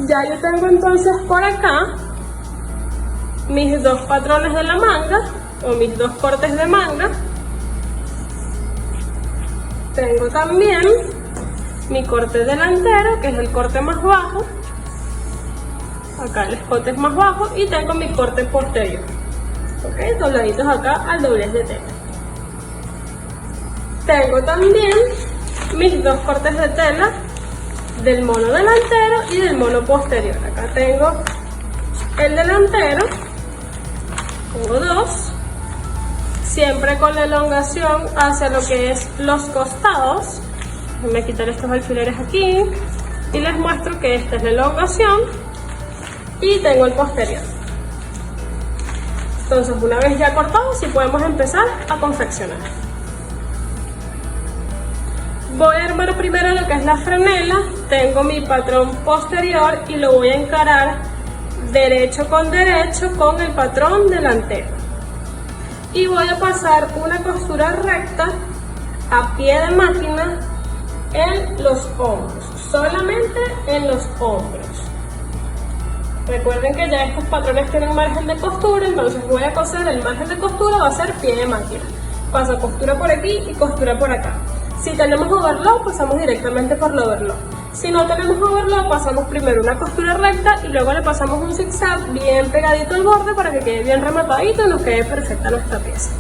Ya yo tengo entonces por acá mis dos patrones de la manga o mis dos cortes de manga. Tengo también mi corte delantero, que es el corte más bajo. Acá el escote es más bajo, y tengo mi corte posterior, ok, dobladitos acá al doblez de tela. Tengo también mis dos cortes de tela del mono delantero y del mono posterior. Acá tengo el delantero, tengo dos, siempre con la elongación hacia lo que es los costados. Voy a quitar estos alfileres aquí y les muestro que esta es la elongación, y tengo el posterior. Entonces, una vez ya cortado, sí podemos empezar a confeccionar. Voy a armar primero lo que es la franela. Tengo mi patrón posterior y lo voy a encarar derecho con el patrón delantero. Y voy a pasar una costura recta a pie de máquina en los hombros, solamente en los hombros. Recuerden que ya estos patrones tienen margen de costura, entonces voy a coser el margen de costura, va a ser pie de máquina. Paso costura por aquí y costura por acá. Si tenemos overlock, pasamos directamente por el overlock. Si no tenemos overlock, pasamos primero una costura recta y luego le pasamos un zigzag bien pegadito al borde para que quede bien rematadito y nos quede perfecta nuestra pieza.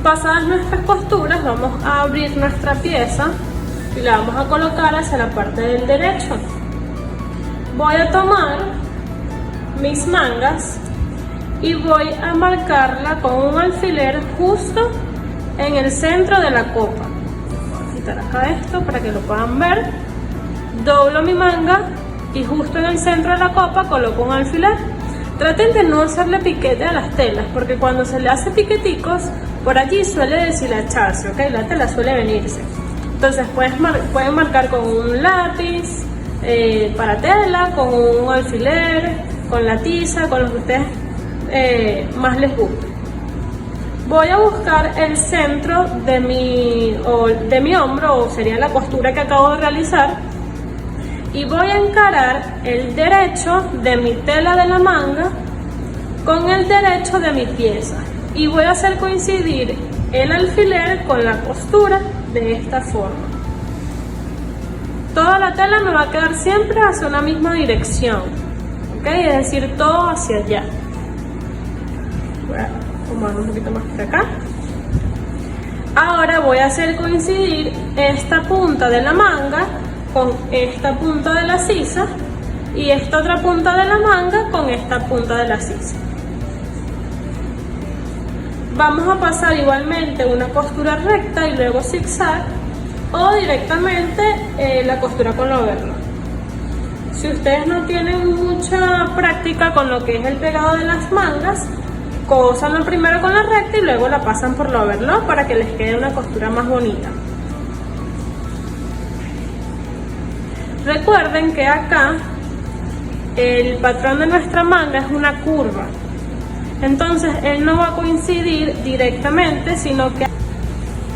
Pasadas nuestras costuras, vamos a abrir nuestra pieza y la vamos a colocar hacia la parte del derecho. Voy a tomar mis mangas y voy a marcarla con un alfiler justo en el centro de la copa. Voy a quitar acá esto para que lo puedan ver. Doblo mi manga y justo en el centro de la copa coloco un alfiler. Traten de no hacerle piquete a las telas, porque cuando se le hace piqueticos, por allí suele deshilacharse, ¿ok? La tela suele venirse. Entonces pueden marcar con un lápiz para tela, con un alfiler, con la tiza, con lo que ustedes más les guste. Voy a buscar el centro de mi hombro, o sería la costura que acabo de realizar, y voy a encarar el derecho de mi tela de la manga con el derecho de mi pieza, y voy a hacer coincidir el alfiler con la costura de esta forma. Toda la tela me va a quedar siempre hacia una misma dirección, ¿ok? Es decir, todo hacia allá. Voy a acomodarlo un poquito más por acá. Ahora voy a hacer coincidir esta punta de la manga con esta punta de la sisa y esta otra punta de la manga con esta punta de la sisa. Vamos a pasar igualmente una costura recta y luego zigzag, o directamente la costura con la overlock. Si ustedes no tienen mucha práctica con lo que es el pegado de las mangas, cosanlo primero con la recta y luego la pasan por la overlock para que les quede una costura más bonita. Recuerden que acá el patrón de nuestra manga es una curva, entonces él no va a coincidir directamente, sino que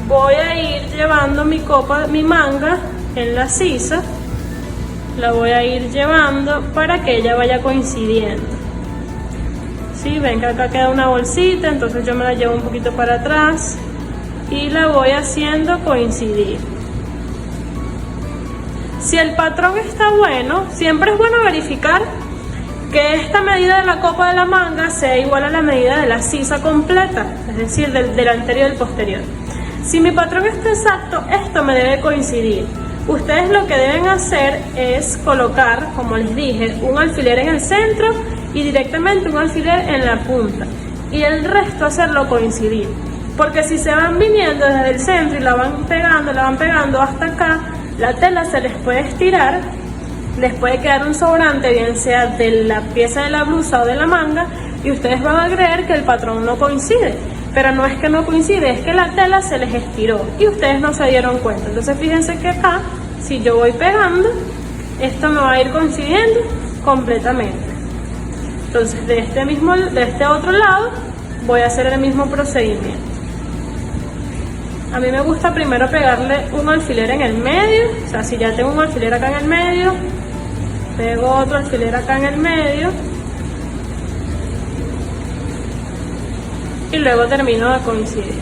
voy a ir llevando mi manga en la sisa, la voy a ir llevando para que ella vaya coincidiendo. ¿Sí? Ven que acá queda una bolsita, entonces yo me la llevo un poquito para atrás y la voy haciendo coincidir. Si el patrón está bueno, siempre es bueno verificar que esta medida de la copa de la manga sea igual a la medida de la sisa completa, es decir, del delantero y del posterior. Si mi patrón está exacto, esto me debe coincidir. Ustedes lo que deben hacer es colocar, como les dije, un alfiler en el centro y directamente un alfiler en la punta, y el resto hacerlo coincidir, porque si se van viniendo desde el centro y la van pegando hasta acá, la tela se les puede estirar, les puede quedar un sobrante, bien sea de la pieza de la blusa o de la manga, y ustedes van a creer que el patrón no coincide, pero no es que no coincide, es que la tela se les estiró y ustedes no se dieron cuenta. Entonces fíjense que acá, si yo voy pegando, esto me va a ir coincidiendo completamente. Entonces de este otro lado voy a hacer el mismo procedimiento. A mí me gusta primero pegarle un alfiler en el medio, o sea, si ya tengo un alfiler acá en el medio, pego otro alfiler acá en el medio y luego termino de coincidir.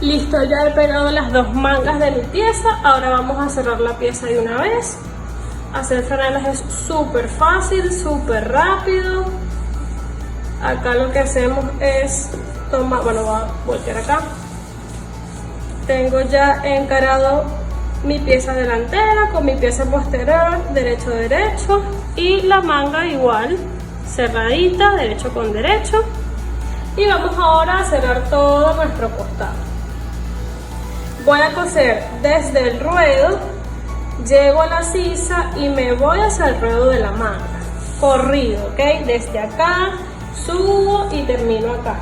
Listo, ya he pegado las dos mangas de mi pieza. Ahora vamos a cerrar la pieza de una vez. Hacer franelas es súper fácil, súper rápido. Acá lo que hacemos es tomar, bueno, voy a voltear acá. Tengo ya encarado mi pieza delantera con mi pieza posterior, derecho derecho, y la manga igual, cerradita, derecho con derecho. Y vamos ahora a cerrar todo nuestro costado. Voy a coser desde el ruedo, llego a la sisa y me voy hacia el ruedo de la manga, corrido, ¿ok? Desde acá, subo y termino acá.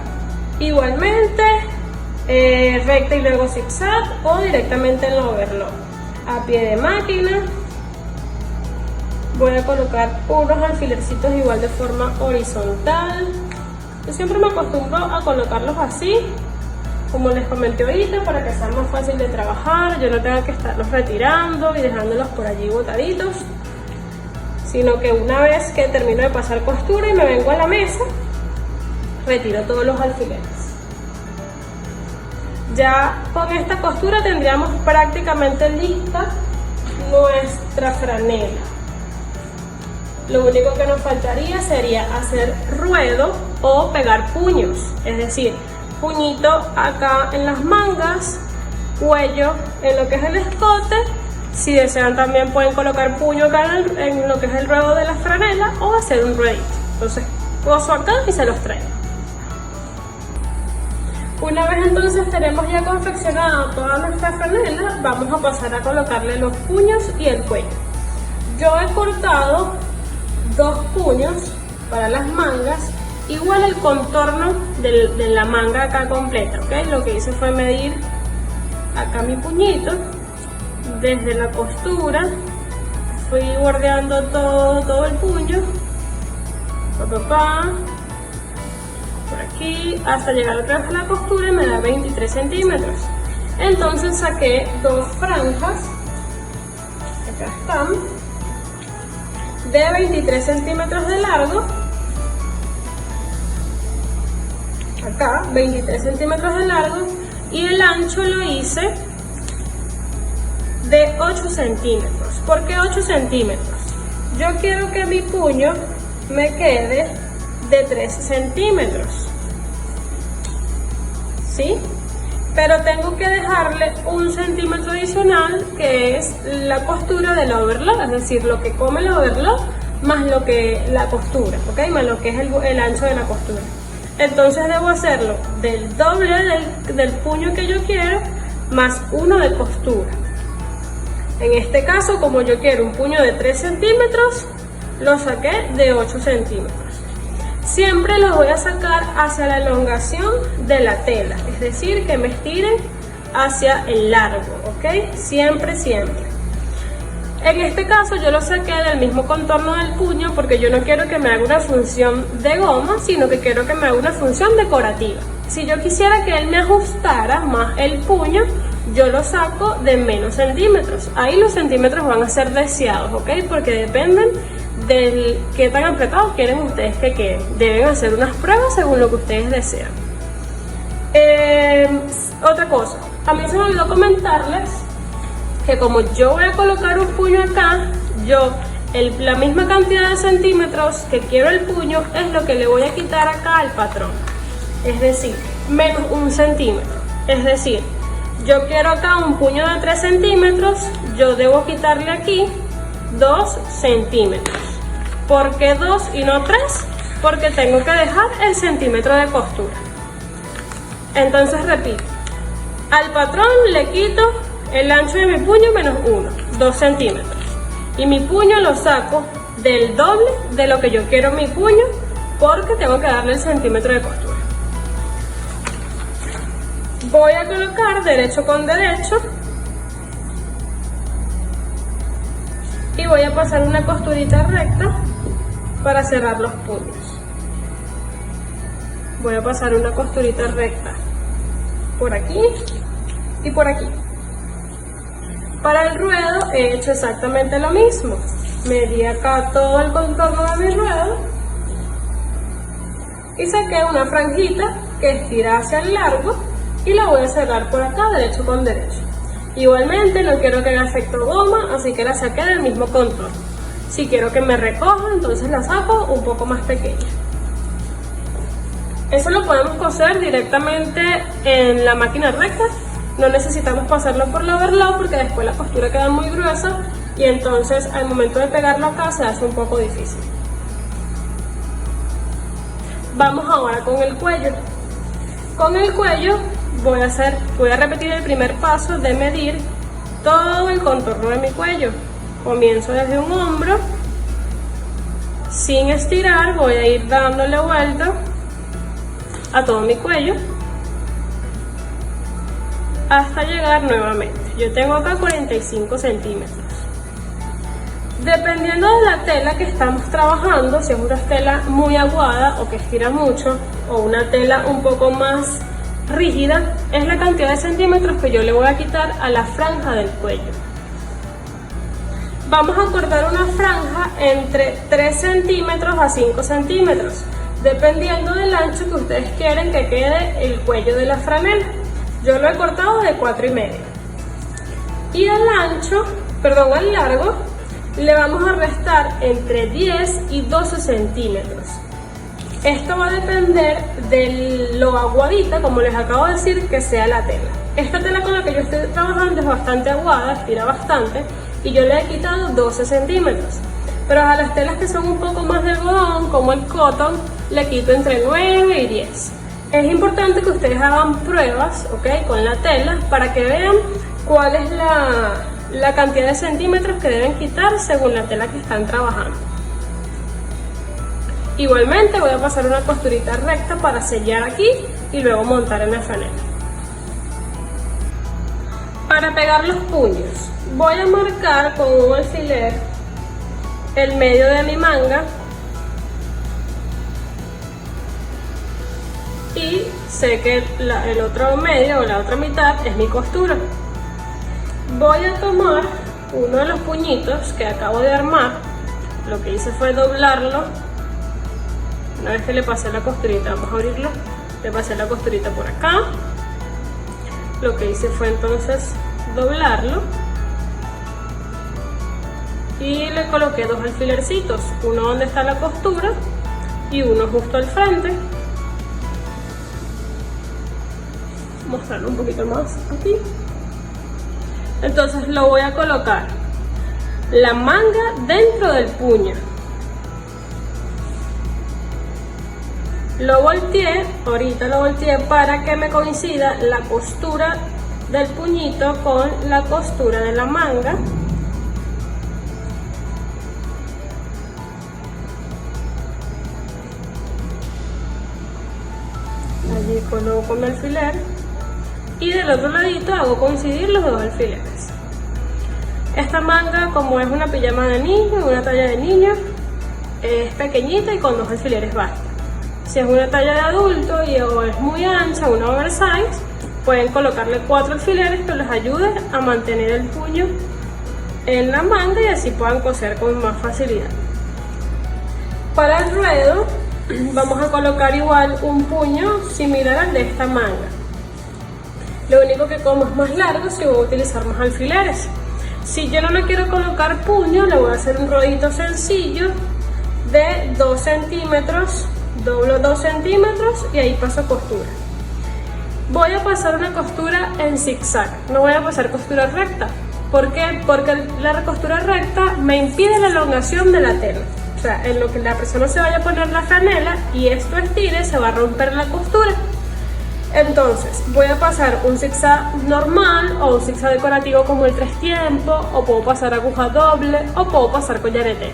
Igualmente, recta y luego zigzag o directamente en la overlock. A pie de máquina, voy a colocar unos alfilercitos igual de forma horizontal. Yo siempre me acostumbro a colocarlos así, como les comenté ahorita, para que sea más fácil de trabajar, yo no tenga que estarlos retirando y dejándolos por allí botaditos, sino que una vez que termino de pasar costura y me vengo a la mesa, retiro todos los alfileres. Ya con esta costura tendríamos prácticamente lista nuestra franela. Lo único que nos faltaría sería hacer ruedo o pegar puños, es decir, puñito acá en las mangas, cuello en lo que es el escote. Si desean también pueden colocar puño acá en lo que es el ruedo de la franela o hacer un ruedito. Entonces coso acá y se los traigo. Una vez entonces tenemos ya confeccionada toda nuestra franela, vamos a pasar a colocarle los puños y el cuello. Yo he cortado 2 puños para las mangas, igual el contorno de la manga acá completa, ¿ok? Lo que hice fue medir acá mi puñito, desde la costura, fui bordeando todo el puño, por aquí, hasta llegar otra vez a la costura y me da 23 centímetros. Entonces saqué 2 franjas, acá están, de 23 centímetros de largo. Acá 23 centímetros de largo y el ancho lo hice de 8 centímetros. ¿Por qué 8 centímetros? Yo quiero que mi puño me quede de 3 centímetros, ¿sí? Pero tengo que dejarle 1 centímetro adicional, que es la costura del overlock, es decir, lo que come el overlock más lo que la costura, ¿ok? Más lo que es el ancho de la costura. Entonces debo hacerlo del doble del puño que yo quiero, más 1 de costura. En este caso, como yo quiero un puño de 3 centímetros, lo saqué de 8 centímetros. Siempre los voy a sacar hacia la elongación de la tela, es decir, que me estiren hacia el largo, ¿ok? Siempre. En este caso yo lo saqué del mismo contorno del puño porque yo no quiero que me haga una función de goma, sino que quiero que me haga una función decorativa. Si yo quisiera que él me ajustara más el puño, yo lo saco de menos centímetros. Ahí los centímetros van a ser deseados, ¿ok? Porque dependen de qué tan apretados quieren ustedes que queden. Deben hacer unas pruebas según lo que ustedes desean. Otra cosa, a mí se me olvidó comentarles que como yo voy a colocar un puño acá, la misma cantidad de centímetros que quiero el puño es lo que le voy a quitar acá al patrón, es decir, menos 1 centímetro. Es decir, yo quiero acá un puño de 3 centímetros, yo debo quitarle aquí 2 centímetros. ¿Por qué 2 y no 3? Porque tengo que dejar el centímetro de costura. Entonces repito, al patrón le quito el ancho de mi puño menos 1, 2 centímetros. Y mi puño lo saco del doble de lo que yo quiero mi puño, porque tengo que darle el centímetro de costura. Voy a colocar derecho con derecho y voy a pasar una costurita recta para cerrar los puños. voy a pasar una costurita recta por aquí y por aquí. Para el ruedo he hecho exactamente lo mismo. Medí acá todo el contorno de mi ruedo y saqué una franjita que estira hacia el largo y la voy a cerrar por acá derecho con derecho. Igualmente no quiero que haga efecto goma, así que la saqué del mismo contorno. Si quiero que me recoja, entonces la saco un poco más pequeña. Eso lo podemos coser directamente en la máquina recta. No necesitamos pasarlo por la overlock porque después la costura queda muy gruesa y entonces al momento de pegarlo acá se hace un poco difícil. Vamos ahora con el cuello. Con el cuello voy a repetir el primer paso de medir todo el contorno de mi cuello. Comienzo desde un hombro, sin estirar, voy a ir dándole vuelta a todo mi cuello hasta llegar nuevamente. Yo tengo acá 45 centímetros. Dependiendo de la tela que estamos trabajando, si es una tela muy aguada o que estira mucho, o una tela un poco más rígida, es la cantidad de centímetros que yo le voy a quitar a la franja del cuello. Vamos a cortar una franja entre 3 centímetros a 5 centímetros, dependiendo del ancho que ustedes quieren que quede el cuello de la franela. Yo lo he cortado de 4,5. Y al largo, le vamos a restar entre 10 y 12 centímetros. Esto va a depender de lo aguadita, como les acabo de decir, que sea la tela. Esta tela con la que yo estoy trabajando es bastante aguada, estira bastante, y yo le he quitado 12 centímetros. Pero a las telas que son un poco más de algodón, como el cotton, le quito entre 9 y 10. Es importante que ustedes hagan pruebas, ¿ok?, con la tela para que vean cuál es la cantidad de centímetros que deben quitar según la tela que están trabajando. Igualmente voy a pasar una costurita recta para sellar aquí y luego montar en la franela. Para pegar los puños, voy a marcar con un alfiler el medio de mi manga y sé que el otro medio o la otra mitad es mi costura. Voy a tomar uno de los puñitos que acabo de armar. Lo que hice fue doblarlo. Una vez que le pasé la costurita, vamos a abrirlo, le pasé la costurita por acá. Lo que hice fue entonces doblarlo y le coloqué dos alfilercitos, uno donde está la costura y uno justo al frente. Mostrarlo un poquito más aquí. Entonces lo voy a colocar la manga dentro del puño. Ahorita lo volteé para que me coincida la costura del puñito con la costura de la manga. Allí coloco mi alfiler y del otro ladito hago coincidir los dos alfileres. Esta manga, como es una pijama de niño, una talla de niño, es pequeñita y con dos alfileres basta. Si es una talla de adulto o es muy ancha, una oversize, pueden colocarle 4 alfileres que les ayuden a mantener el puño en la manga y así puedan coser con más facilidad. Para el ruedo vamos a colocar igual un puño similar al de esta manga. Lo único que como es más largo, si voy a utilizar más alfileres. Si yo no le quiero colocar puño, le voy a hacer un rodito sencillo de 2 centímetros. Doblo 2 centímetros y ahí paso costura. Voy a pasar una costura en zigzag, no voy a pasar costura recta. ¿Por qué? Porque la costura recta me impide la elongación de la tela. O sea, en lo que la persona se vaya a poner la franela y esto estire, se va a romper la costura. Entonces voy a pasar un zigzag normal o un zigzag decorativo como el 3 tiempos, o puedo pasar aguja doble o puedo pasar collaretera.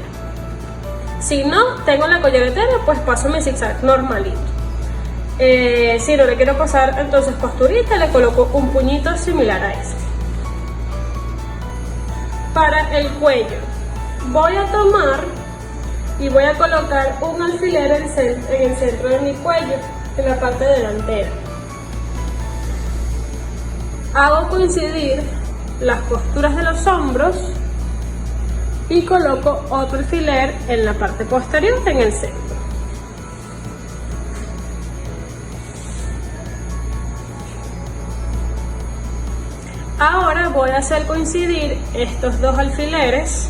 Si no tengo la collaretera, pues paso mi zigzag normalito. Si no le quiero pasar entonces costurita, le coloco un puñito similar a este. Para el cuello voy a tomar y voy a colocar un alfiler en el centro de mi cuello. en la parte delantera. Hago coincidir las costuras de los hombros y coloco otro alfiler en la parte posterior, en el centro. Ahora voy a hacer coincidir estos dos alfileres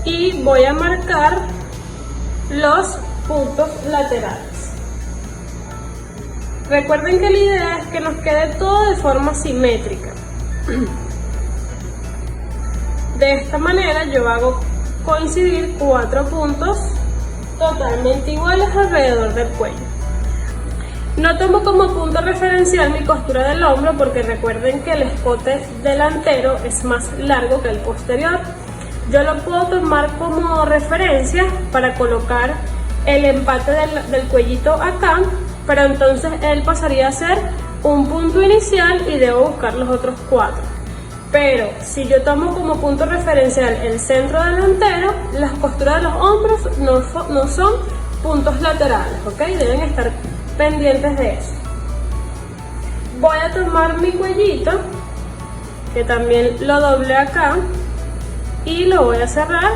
y voy a marcar los puntos laterales. Recuerden que la idea es que nos quede todo de forma simétrica. De esta manera yo hago coincidir 4 puntos totalmente iguales alrededor del cuello. No tomo como punto referencial mi costura del hombro porque recuerden que el escote delantero es más largo que el posterior. Yo lo puedo tomar como referencia para colocar el empate del cuellito acá, pero entonces él pasaría a ser un punto inicial y debo buscar los otros 4. Pero si yo tomo como punto referencial el centro delantero, las costuras de los hombros no son puntos laterales, ¿ok? Deben estar pendientes de eso. Voy a tomar mi cuellito, que también lo doblé acá, y lo voy a cerrar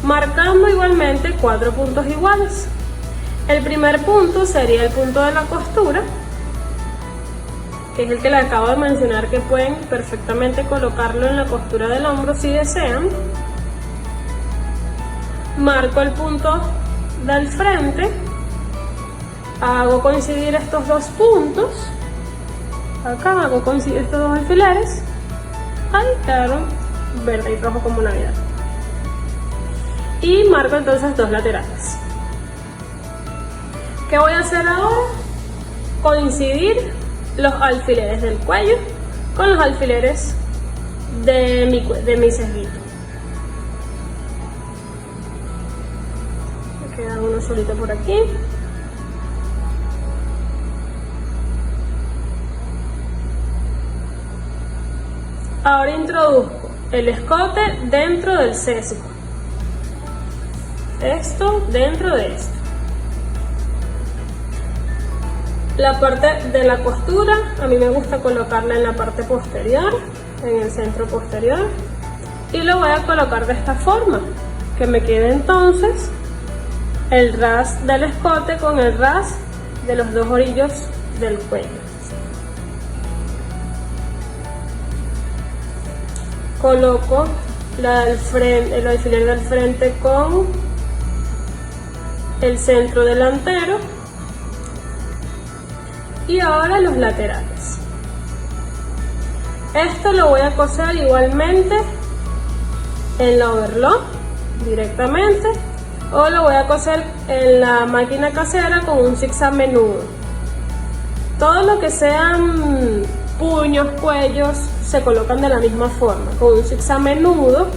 marcando igualmente 4 puntos iguales. El primer punto sería el punto de la costura, que es el que les acabo de mencionar, que pueden perfectamente colocarlo en la costura del hombro si desean. Marco el punto del frente, hago coincidir estos dos puntos, acá hago coincidir estos dos alfileres, ahí quedaron verde y rojo como Navidad, y marco entonces dos laterales. ¿Qué voy a hacer ahora? Coincidir los alfileres del cuello con los alfileres de mi sesguito. Me queda uno solito por aquí. Ahora introduzco el escote dentro del sesgo. Esto dentro de esto. La parte de la costura, a mí me gusta colocarla en la parte posterior, en el centro posterior, y lo voy a colocar de esta forma, que me quede entonces el ras del escote con el ras de los dos orillos del cuello. Coloco el alfiler del frente con el centro delantero y ahora los laterales. Esto lo voy a coser igualmente en la overlock directamente, o lo voy a coser en la máquina casera con un zigzag menudo. Todo lo que sean puños, cuellos, se colocan de la misma forma, con un zigzag menudo,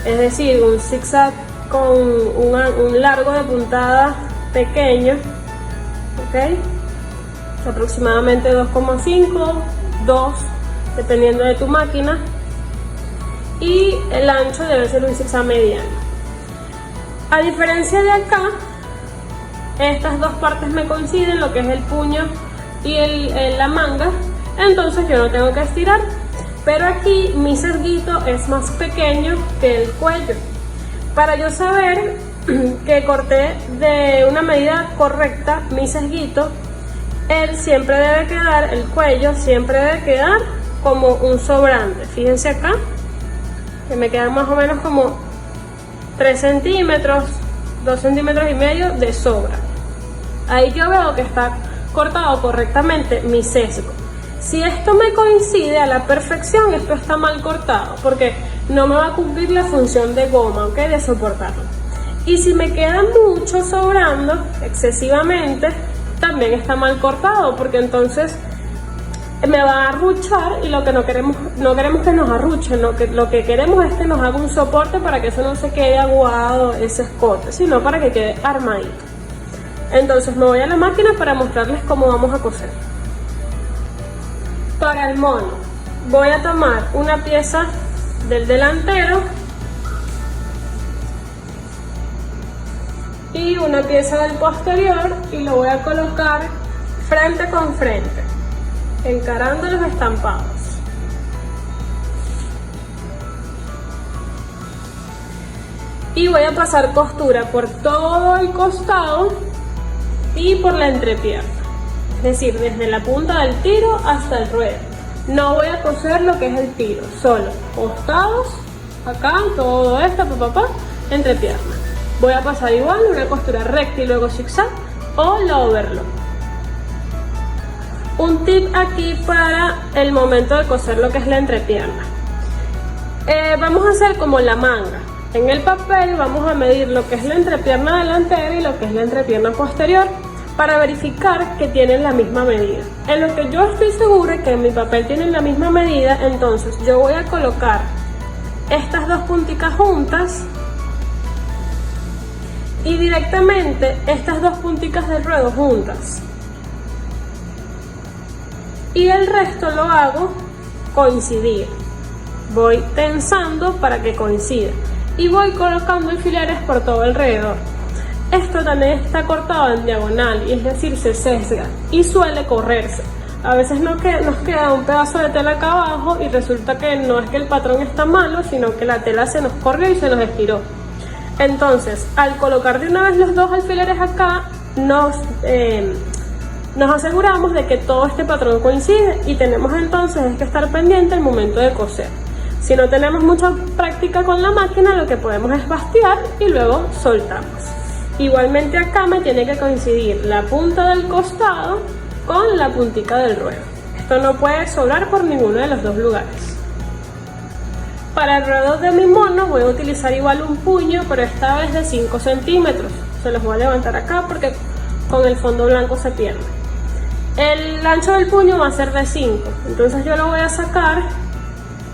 es decir, un zigzag con un largo de puntada pequeño, ¿ok? Aproximadamente 2,5, 2, dependiendo de tu máquina, y el ancho debe ser un zigzag mediano. A diferencia de acá, estas dos partes me coinciden, lo que es el puño y la manga, entonces yo no tengo que estirar, pero aquí mi sesguito es más pequeño que el cuello. Para yo saber que corté de una medida correcta mi sesguito, él siempre debe quedar, el cuello siempre debe quedar como un sobrante. Fíjense acá, que me quedan más o menos como 3 centímetros, 2 centímetros y medio de sobra. Ahí yo veo que está cortado correctamente mi sesgo. Si esto me coincide a la perfección, esto está mal cortado, porque no me va a cumplir la función de goma, ¿ok? De soportarlo. Y si me queda mucho sobrando, excesivamente, también está mal cortado, porque entonces me va a arruchar, y lo que no queremos que nos arruche, lo que queremos es que nos haga un soporte para que eso no se quede aguado, ese escote, sino para que quede armadito. Entonces me voy a la máquina para mostrarles cómo vamos a coser. Para el mono voy a tomar una pieza del delantero y una pieza del posterior y lo voy a colocar frente con frente, encarando los estampados. Y voy a pasar costura por todo el costado y por la entrepierna, es decir, desde la punta del tiro hasta el ruedo. No voy a coser lo que es el tiro, solo costados, acá, todo esto, entrepierna. Voy a pasar igual una costura recta y luego zigzag o la overlock. Un tip aquí para el momento de coser lo que es la entrepierna. Vamos a hacer como la manga. En el papel vamos a medir lo que es la entrepierna delantera y lo que es la entrepierna posterior para verificar que tienen la misma medida. En lo que yo estoy segura que en mi papel tienen la misma medida, entonces yo voy a colocar estas dos punticas juntas y directamente estas dos punticas del ruedo juntas. Y el resto lo hago coincidir. Voy tensando para que coincida. Y voy colocando alfileres por todo alrededor. Esto también está cortado en diagonal, y es decir, se sesga y suele correrse. A veces nos queda un pedazo de tela acá abajo y resulta que no es que el patrón está malo, sino que la tela se nos corrió y se nos estiró. Entonces, al colocar de una vez los dos alfileres acá, nos aseguramos de que todo este patrón coincide y tenemos entonces que estar pendiente al momento de coser. Si no tenemos mucha práctica con la máquina, lo que podemos es bastear y luego soltamos. Igualmente acá me tiene que coincidir la punta del costado con la puntica del ruedo. Esto no puede sobrar por ninguno de los dos lugares. Para el ruedo de mi mono voy a utilizar igual un puño, pero esta vez de 5 centímetros. Se los voy a levantar acá porque con el fondo blanco se pierde. El ancho del puño va a ser de 5, entonces yo lo voy a sacar.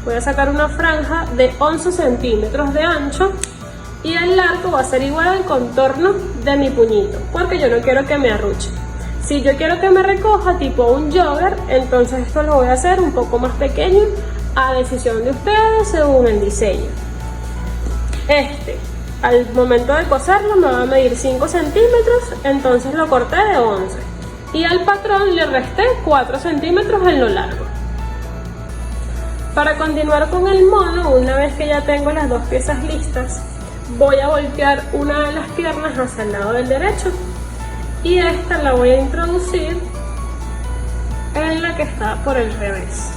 Voy a sacar una franja de 11 centímetros de ancho y el largo va a ser igual al contorno de mi puñito, porque yo no quiero que me arruche. Si yo quiero que me recoja tipo un jogger, entonces esto lo voy a hacer un poco más pequeño a decisión de ustedes según el diseño. Al momento de coserlo me va a medir 5 centímetros, entonces lo corté de 11 y al patrón le resté 4 centímetros en lo largo. Para continuar con el mono, una vez que ya tengo las dos piezas listas, voy a voltear una de las piernas hacia el lado del derecho y esta la voy a introducir en la que está por el revés.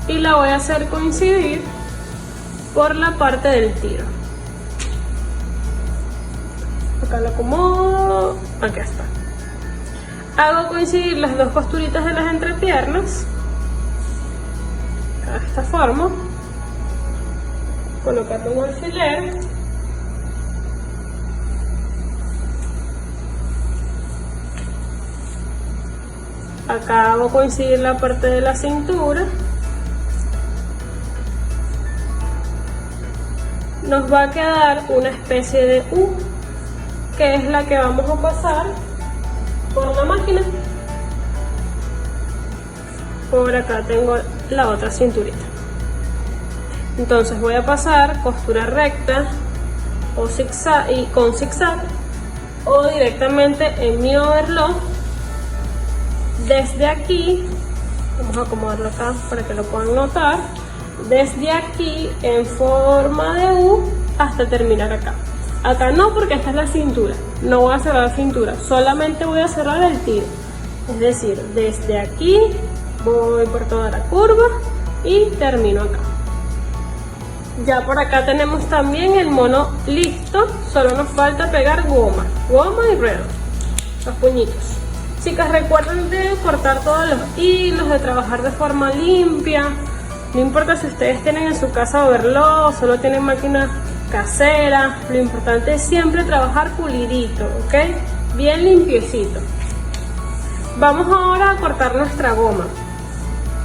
Y la voy a hacer coincidir por la parte del tiro. Acá lo acomodo, aquí está. Hago coincidir las dos costuritas de las entrepiernas de esta forma, colocando un alfiler acá. Hago coincidir la parte de la cintura. Nos va a quedar una especie de U, que es la que vamos a pasar por la máquina. Por acá tengo la otra cinturita. Entonces voy a pasar costura recta o zigzag y con zigzag o directamente en mi overlock. Desde aquí, vamos a acomodarlo acá para que lo puedan notar, desde aquí en forma de U hasta terminar acá. Acá no, porque esta es la cintura, no voy a cerrar la cintura, solamente voy a cerrar el tiro. Es decir, desde aquí voy por toda la curva y termino acá. Ya por acá tenemos también el mono listo, solo nos falta pegar goma y ruedo, los puñitos. Chicas, recuerden de cortar todos los hilos, de trabajar de forma limpia. No importa si ustedes tienen en su casa overlock, solo tienen máquina casera, lo importante es siempre trabajar pulidito, ¿ok? Bien limpiecito. Vamos ahora a cortar nuestra goma.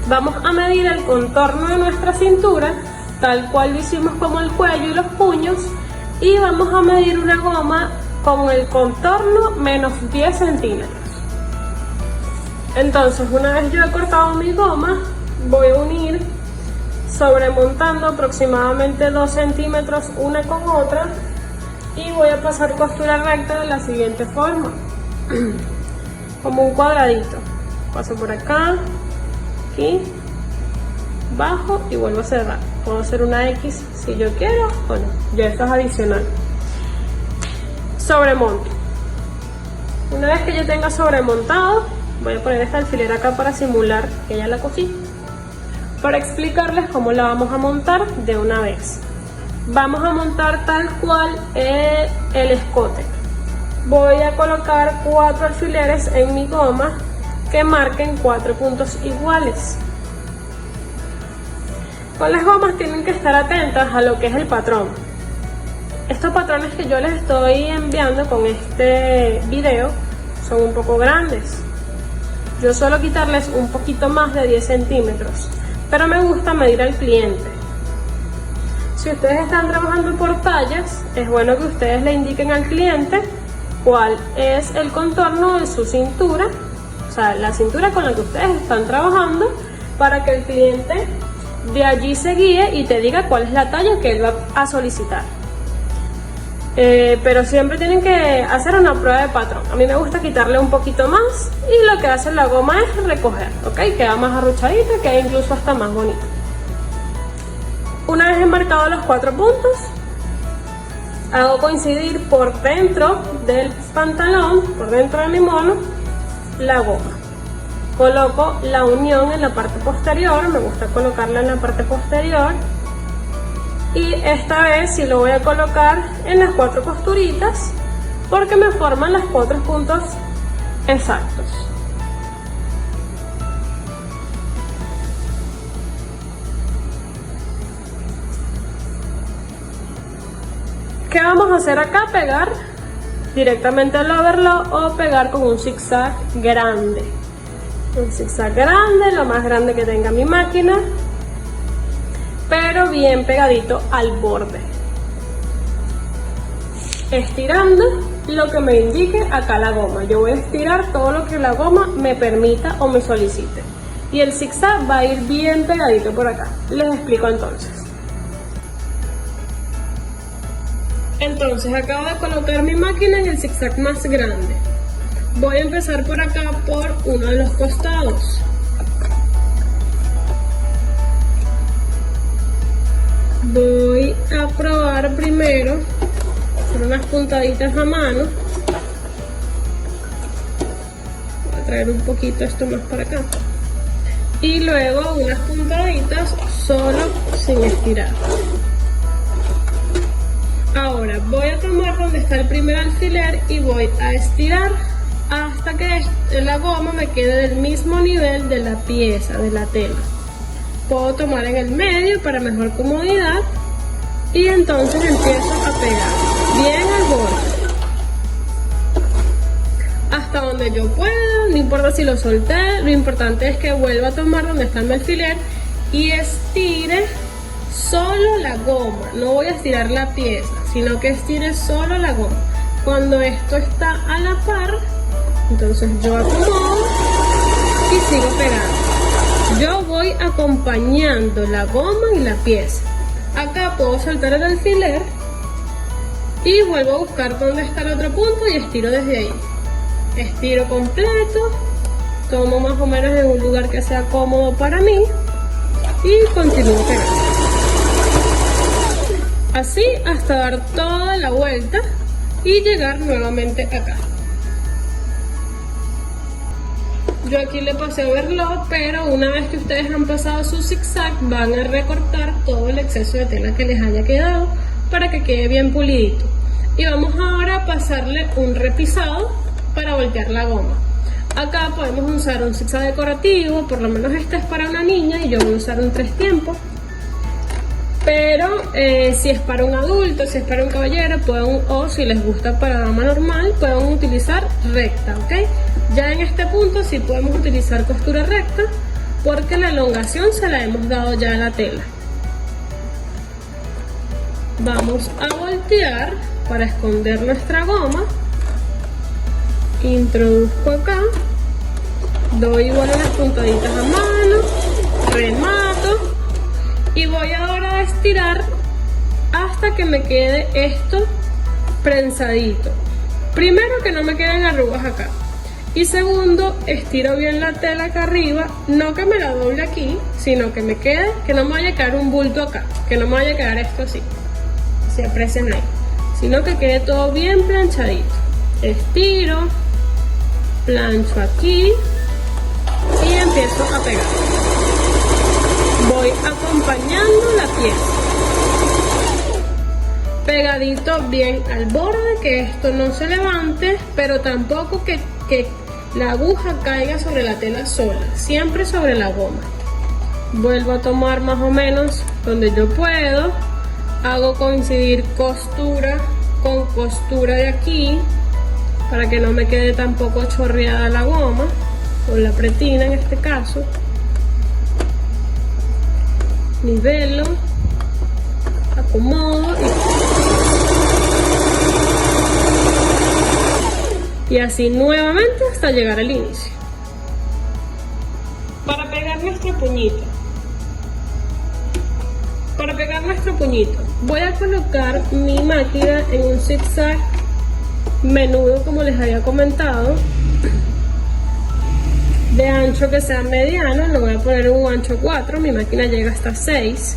Vamos a medir el contorno de nuestra cintura, tal cual lo hicimos como el cuello y los puños, y vamos a medir una goma con el contorno menos 10 centímetros. Entonces, una vez yo he cortado mi goma, voy a unir sobremontando aproximadamente 2 centímetros una con otra y voy a pasar costura recta de la siguiente forma, como un cuadradito. Paso por acá, aquí, bajo y vuelvo a cerrar. Puedo hacer una X si yo quiero o no, ya esto es adicional. Sobremonto. Una vez que yo tenga sobremontado, voy a poner esta alfiler acá para simular que ya la cosí, para explicarles cómo la vamos a montar de una vez. Vamos a montar tal cual el escote. Voy a colocar 4 alfileres en mi goma que marquen 4 puntos iguales. Con las gomas tienen que estar atentas a lo que es el patrón. Estos patrones que yo les estoy enviando con este video son un poco grandes. Yo suelo quitarles un poquito más de 10 centímetros, pero me gusta medir al cliente. Si ustedes están trabajando por tallas, es bueno que ustedes le indiquen al cliente cuál es el contorno de su cintura, o sea, la cintura con la que ustedes están trabajando, para que el cliente de allí se guíe y te diga cuál es la talla que él va a solicitar. Pero siempre tienen que hacer una prueba de patrón. A mí me gusta quitarle un poquito más y lo que hace la goma es recoger, ¿ok? Queda más arruchadita, queda incluso hasta más bonito. Una vez enmarcado los 4 puntos, hago coincidir por dentro del pantalón, por dentro de mi mono, la goma. Coloco la unión en la parte posterior, me gusta colocarla en la parte posterior. Y esta vez sí lo voy a colocar en las 4 costuritas porque me forman los 4 puntos exactos. ¿Qué vamos a hacer acá? Pegar directamente al overlock o pegar con un zigzag grande. Un zigzag grande, lo más grande que tenga mi máquina, pero bien pegadito al borde, estirando lo que me indique acá la goma. Yo voy a estirar todo lo que la goma me permita o me solicite, y el zigzag va a ir bien pegadito por acá. Les explico entonces acabo de colocar mi máquina en el zigzag más grande. Voy a empezar por acá, por uno de los costados. Voy a probar primero hacer unas puntaditas a mano. Voy a traer un poquito esto más para acá. Y luego unas puntaditas solo sin estirar. Ahora voy a tomar donde está el primer alfiler y voy a estirar hasta que la goma me quede del mismo nivel de la pieza, de la tela. Puedo tomar en el medio para mejor comodidad y entonces empiezo a pegar bien al borde hasta donde yo pueda. No importa si lo solté, lo importante es que vuelva a tomar donde está mi alfiler y estire solo la goma. No voy a estirar la pieza, sino que estire solo la goma. Cuando esto está a la par, entonces yo acomodo y sigo pegando. Yo voy acompañando la goma y la pieza. Acá puedo soltar el alfiler y vuelvo a buscar dónde está el otro punto y estiro desde ahí. Estiro completo, tomo más o menos en un lugar que sea cómodo para mí y continúo pegando. Así hasta dar toda la vuelta y llegar nuevamente acá. Yo aquí le pasé overlock, pero una vez que ustedes han pasado su zigzag van a recortar todo el exceso de tela que les haya quedado para que quede bien pulidito. Y vamos ahora a pasarle un repisado para voltear la goma. Acá podemos usar un zigzag decorativo, por lo menos este es para una niña y yo voy a usar un 3 tiempos. Pero si es para un adulto, si es para un caballero, o si les gusta para dama normal, pueden utilizar recta, ¿ok? Ya en este punto sí podemos utilizar costura recta porque la elongación se la hemos dado ya a la tela. Vamos a voltear para esconder nuestra goma. Introduzco acá, doy igual unas puntaditas a mano, remato Y voy ahora a estirar hasta que me quede esto prensadito. Primero, que no me queden arrugas acá. Y segundo, estiro bien la tela acá arriba, no que me la doble aquí, sino que me quede, que no me vaya a quedar un bulto acá, que no me vaya a quedar esto así, se aprecian ahí, sino que quede todo bien planchadito. Estiro, plancho aquí y empiezo a pegar. Voy acompañando la pieza. Pegadito bien al borde, que esto no se levante, pero tampoco que la aguja caiga sobre la tela sola, siempre sobre la goma. Vuelvo a tomar más o menos donde yo puedo, hago coincidir costura con costura de aquí, para que no me quede tampoco chorreada la goma, o la pretina en este caso. Nivelo, acomodo y así nuevamente hasta llegar al inicio. Para pegar nuestro puñito, voy a colocar mi máquina en un zigzag menudo, como les había comentado, de ancho que sea mediano. Lo voy a poner en un ancho 4, mi máquina llega hasta 6.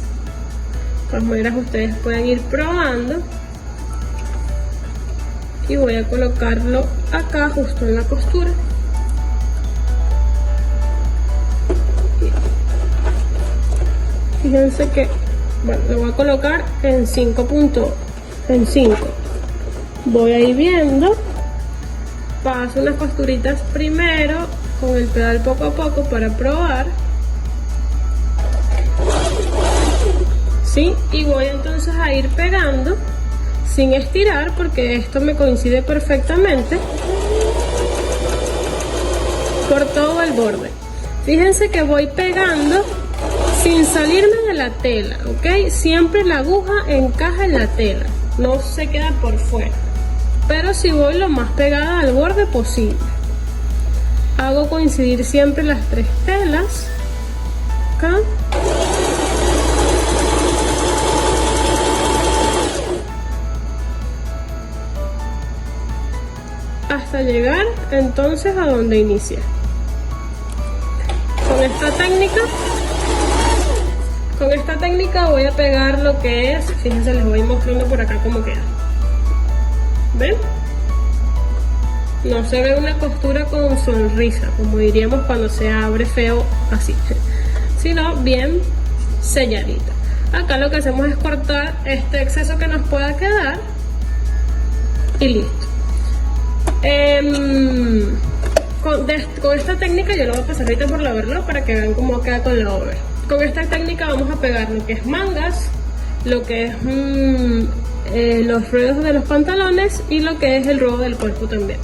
De todas maneras, ustedes pueden ir probando. Y voy a colocarlo acá justo en la costura. Fíjense que, bueno, lo voy a colocar en 5 puntos, en 5. Voy a ir viendo, paso unas costuritas primero con el pedal poco a poco para probar. ¿Sí? Y voy entonces a ir pegando sin estirar, porque esto me coincide perfectamente por todo el borde. Fíjense que voy pegando sin salirme de la tela, ¿ok? Siempre la aguja encaja en la tela, no se queda por fuera, pero si voy lo más pegada al borde posible. Hago coincidir siempre las 3 telas acá. Hasta llegar entonces a donde inicia. Con esta técnica voy a pegar lo que es, fíjense, les voy mostrando por acá cómo queda. ¿Ven? No se ve una costura con sonrisa, como diríamos cuando se abre feo así, sino bien selladita. Acá lo que hacemos es cortar este exceso que nos pueda quedar y listo. Con esta técnica yo lo voy a pasar ahorita por la overlock para que vean cómo queda con la over. Con esta técnica vamos a pegar lo que es mangas, lo que es los ruedos de los pantalones y lo que es el ruedo del cuerpo también.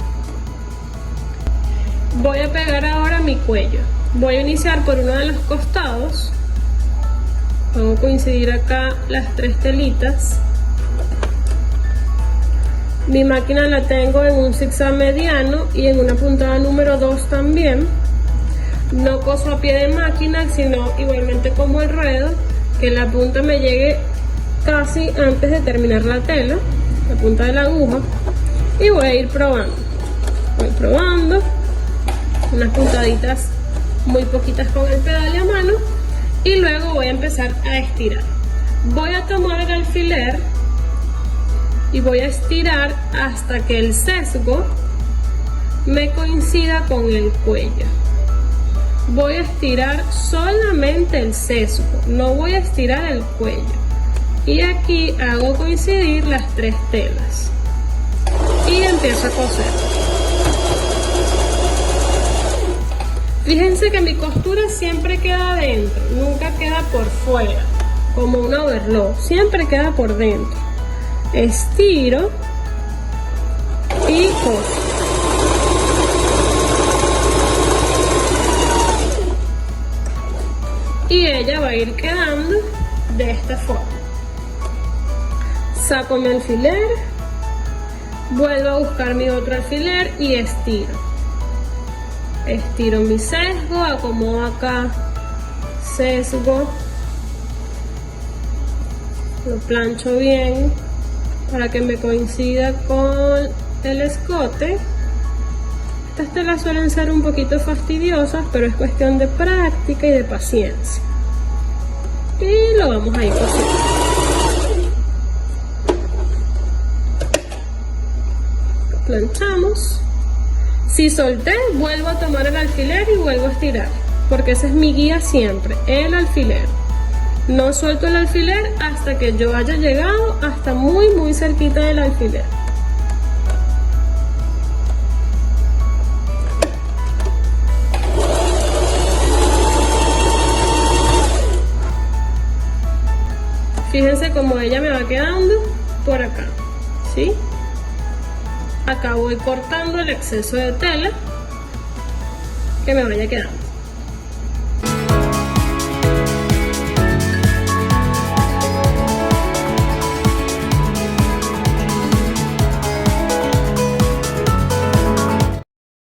Voy a pegar ahora mi cuello. Voy a iniciar por uno de los costados. Hago coincidir acá las 3 telitas. Mi máquina la tengo en un zigzag mediano y en una puntada número 2 también. No coso a pie de máquina, sino igualmente como el ruedo, que la punta me llegue casi antes de terminar la tela, la punta de la aguja, y voy a ir probando. Voy probando unas puntaditas muy poquitas con el pedal a mano y luego voy a empezar a estirar. Voy a tomar el alfiler y voy a estirar hasta que el sesgo me coincida con el cuello. Voy a estirar solamente el sesgo, no voy a estirar el cuello. Y aquí hago coincidir las 3 telas y empiezo a coser. Fíjense que mi costura siempre queda adentro, nunca queda por fuera, como un overlock, siempre queda por dentro. Estiro y coso. Y ella va a ir quedando de esta forma. Saco mi alfiler, vuelvo a buscar mi otro alfiler y estiro. Estiro mi sesgo, acomodo acá sesgo Lo plancho bien para que me coincida con el escote. Estas telas suelen ser un poquito fastidiosas, pero es cuestión de práctica y de paciencia. Y lo vamos a ir cosiendo. Planchamos. Si solté, vuelvo a tomar el alfiler y vuelvo a estirar, porque esa es mi guía siempre, el alfiler. No suelto el alfiler hasta que yo haya llegado hasta muy cerquita del alfiler. Fíjense cómo ella me va quedando por acá, ¿sí? Acá voy cortando el exceso de tela que me vaya quedando.